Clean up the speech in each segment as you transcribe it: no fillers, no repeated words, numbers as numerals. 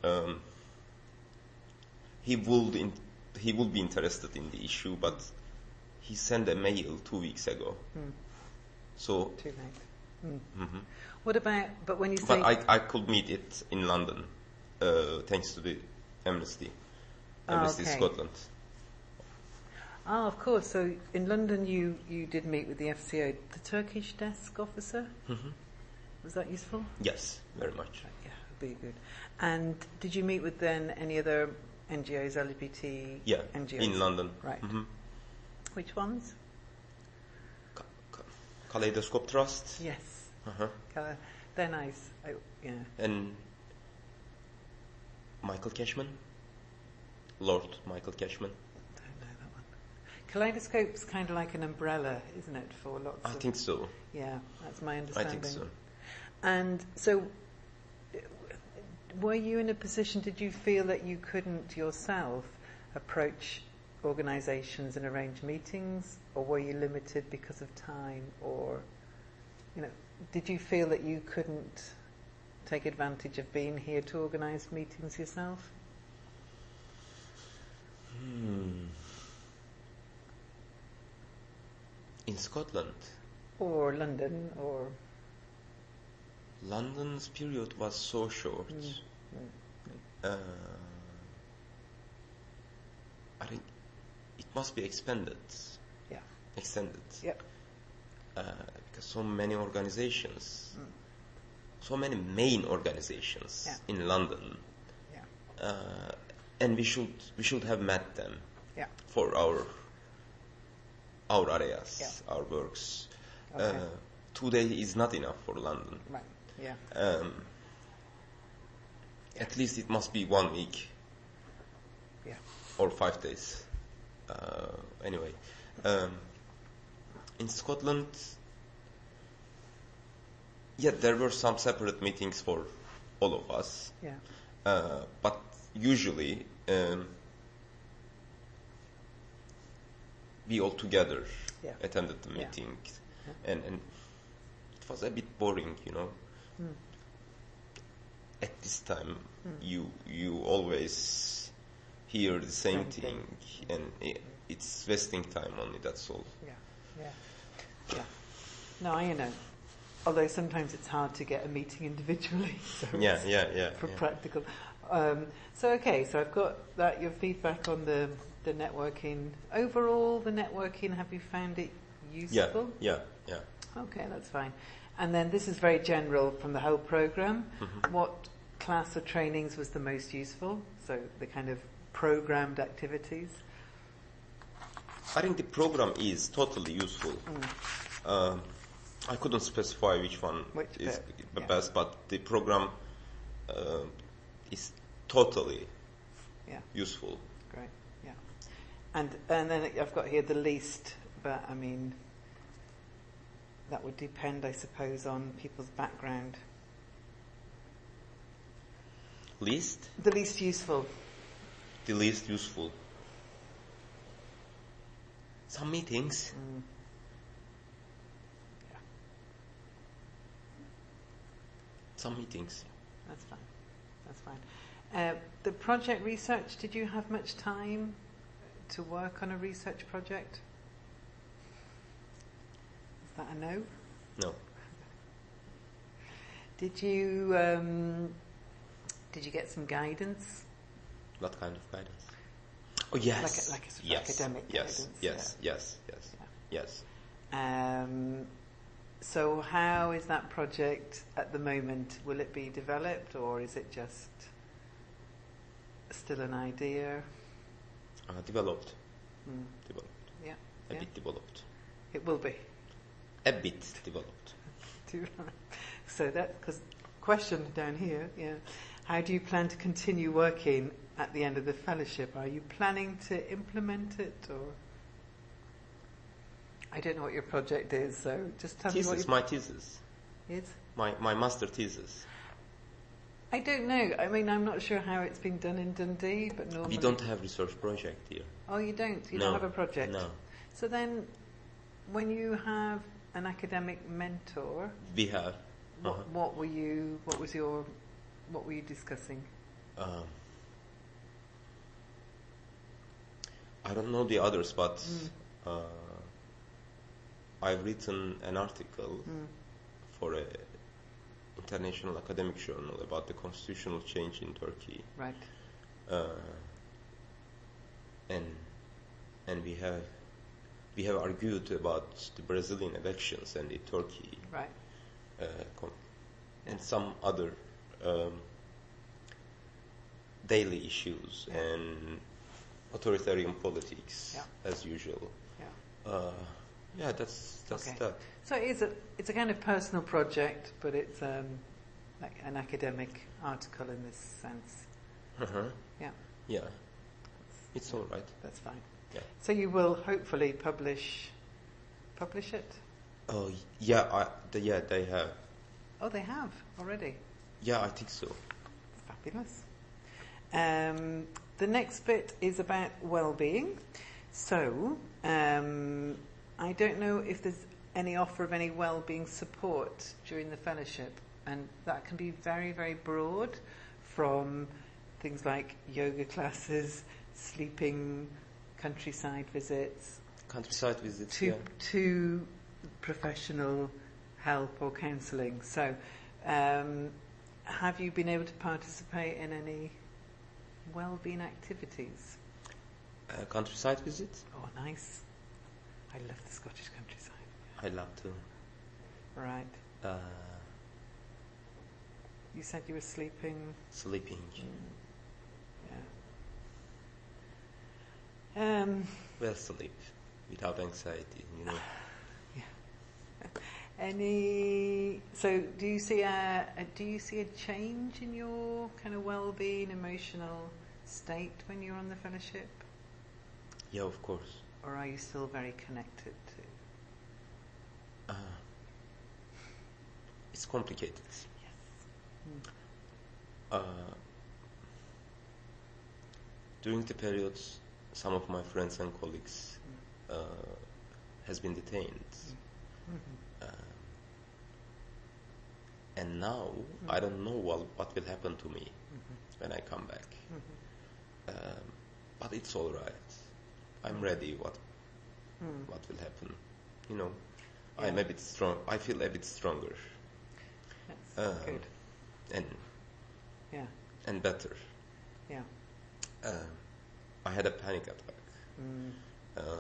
um, he would be interested in the issue, but he sent a mail 2 weeks ago. So too late. What about? But when you say, but I could meet it in London, thanks to the Amnesty okay. Scotland. Oh, of course. So in London, you did meet with the FCO, the Turkish desk officer. Was that useful? Yes, very much. Yeah, it'd be good. And did you meet with then any other NGOs, LGBT NGOs? In London. Right. Which ones? Kaleidoscope Trust. Yes. They're nice. And Michael Cashman. Lord Michael Cashman. Don't know that one. Kaleidoscope's kind of like an umbrella, isn't it, for lots I think so. Yeah, that's my understanding. I think so. And so, were you in a position, did you feel that you couldn't yourself approach organisations and arrange meetings, or were you limited because of time, or, did you feel that you couldn't take advantage of being here to organise meetings yourself? In Scotland? Or London, or... London's period was so short. I think it must be extended. Yep. Because so many organizations, so many main organizations in London, and we should have met them for our areas, our works. Okay. 2 days is not enough for London. Right. Yeah. At least it must be 1 week. Yeah. Or 5 days. Anyway, in Scotland, there were some separate meetings for all of us. Yeah. But usually, we all together attended the meeting, and it was a bit boring, At this time, you always hear the same thing, and it's wasting time only. That's all. Yeah. No, although sometimes it's hard to get a meeting individually. So for practical. So I've got that. Your feedback on the networking overall. The networking. Have you found it useful? Yeah. Okay, that's fine. And then this is very general from the whole program. What class of trainings was the most useful? So the kind of programmed activities. I think the program is totally useful. I couldn't specify which one is the best, but the program is totally useful. Great, yeah. And then I've got here the least, but I mean, that would depend, I suppose, on people's background. Least? The least useful. The least useful. Some meetings. Yeah. Some meetings. That's fine. The project research, did you have much time to work on a research project? Is that a no? No. Did you get some guidance? What kind of guidance? Oh, yes. Like a sort of academic guidance. Yes. So how is that project at the moment? Will it be developed, or is it just still an idea? Developed. Yeah. A bit developed. It will be. A bit developed. So that, because question down here, how do you plan to continue working at the end of the fellowship? Are you planning to implement it, or? I don't know what your project is, so just tell me what your... My thesis. Is? My master thesis. I don't know. I mean, I'm not sure how it's been done in Dundee, but normally... We don't have research project here. Oh, you don't? You don't have a project? No. So then, when you have an academic mentor... We have. What were you discussing? Um, I don't know the others, but I've written an article for a international academic journal about the constitutional change in Turkey. Right. And we have argued about the Brazilian elections and the Turkey, right, and some other daily issues and authoritarian politics, as usual. That's okay. that. So it's a kind of personal project, but it's like an academic article in this sense. Yeah. It's all right. That's fine. Yeah. So you will hopefully publish it? Oh, yeah. They have. Oh, they have already. Yeah, I think so. Fabulous. The next bit is about well-being. So I don't know if there's any offer of any well-being support during the fellowship, and that can be very, very broad, from things like yoga classes, sleeping, countryside visits, to professional help or counselling. So have you been able to participate in any well-being activities? Countryside visits? Oh, nice. I love the Scottish countryside. I love to. Right. You said you were sleeping. Sleeping. Yeah. Well, sleep without anxiety, you know. So do you see a change in your kind of well-being, emotional state when you're on the fellowship? Yeah, of course. Or are you still very connected to? It's complicated. Yes. During the periods, some of my friends and colleagues has been detained. And now I don't know what will happen to me when I come back. But it's all right. I'm ready. What will happen? You know, I'm a bit strong. I feel a bit stronger. That's good. And better. Yeah. I had a panic attack.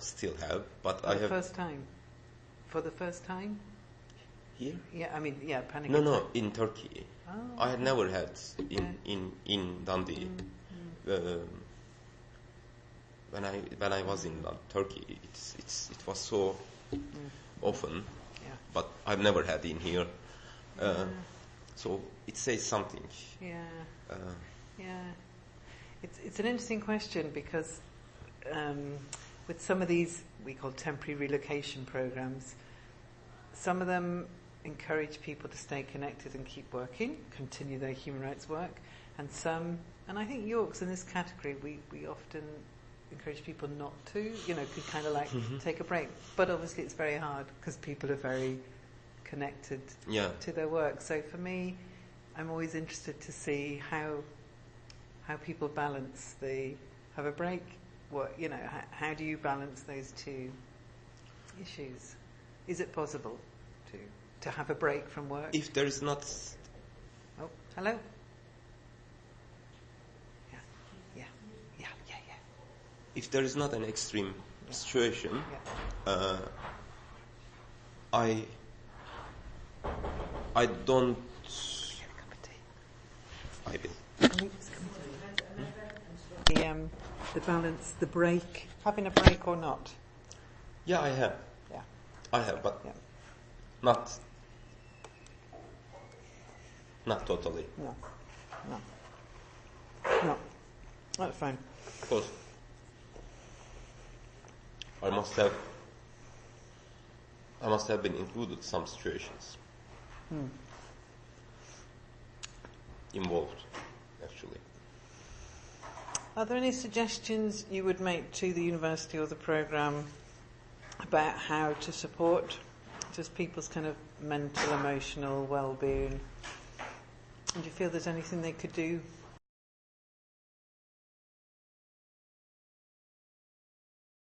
Still have, but For the first time. For the first time? Here? Yeah, I mean, panic attack. No, in Turkey. Oh, I had never had in Dundee. When I was in Turkey, it was so often, but I've never had in here. So it says something. It's an interesting question, because with some of these we call temporary relocation programs, some of them encourage people to stay connected and keep working, continue their human rights work, and some, and I think York's in this category, we often encourage people not to, could kind of like take a break. But obviously it's very hard because people are very connected to their work. So for me, I'm always interested to see how people balance have a break. How do you balance those two issues? Is it possible to have a break from work? If there is not... Oh, hello? If there is not an extreme situation, I don't... I will. The balance, the break, having a break or not? Yeah, I have. Yeah. I have, but not totally. No. That's fine. Of course. I must have been included some situations. Involved, actually. Are there any suggestions you would make to the university or the programme about how to support just people's kind of mental, emotional well-being? And do you feel there's anything they could do